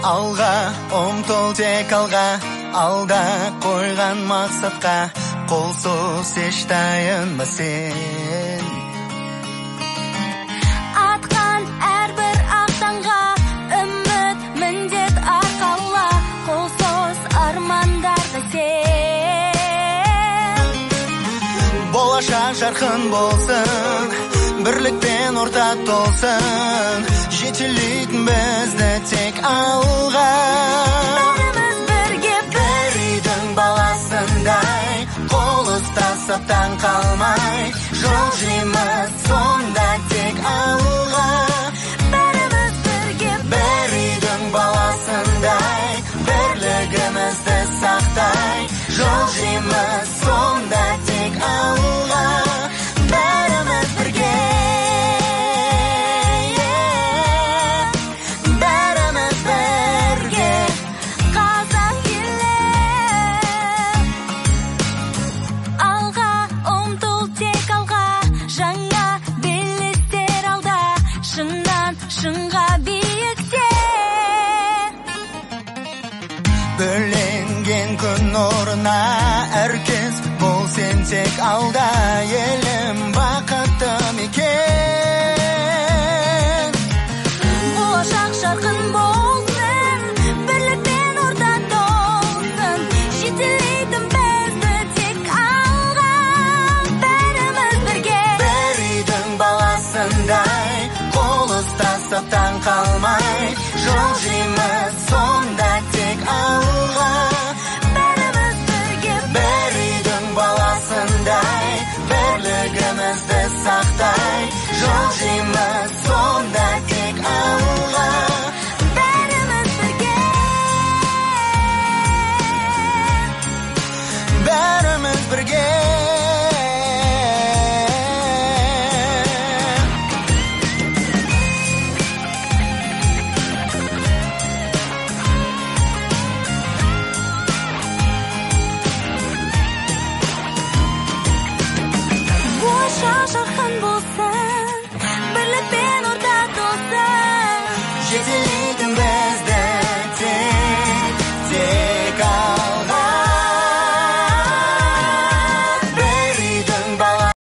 Алға, ұмтыл тек алға, алда қойған мақсатқа, қолсыз еш таянма сен. Атқан әрбір ақтанға, үміт міндет арқала, қолсыз армандарға сен. Болашақ жарқын болсын, бірлікпен ортақ толсын, жетелейтін бізді тек алға. Бәріміз бірге бір үйдің баласындай, қол ұстасып таң қалмай, жол жүреміз сонда тек алға. бәріміз бірге бір үйдің баласындай, бірлігімізді сақтай, жол жүреміз сонда тек алға. Бәріміз бірге, бәріміз бірге, қазақ елі. Алға, ұмтыл тек алға, жаңа белестер алда, шыңнан шыңға биікте. бөленген күн нұрына әркез бол сен тек алда, елім бақытты мекен. Болашақ жарқын болсын, бірлікпен ортақ толсын, жетелейтін бізді тек алға. Бәріміз бірге бір үйдің баласындай, қол ұстасып таң қалмай, жол жүреміз сонда тек алға. бәріміз бірге бір үйдің баласындай, бірлігімізді сақтай, жол жүреміз сонда тек алға. бәріміз бірге бәріміз бірге. болашақ жарқын болсын, бірлікпен ортақ толсын. Жетелейтін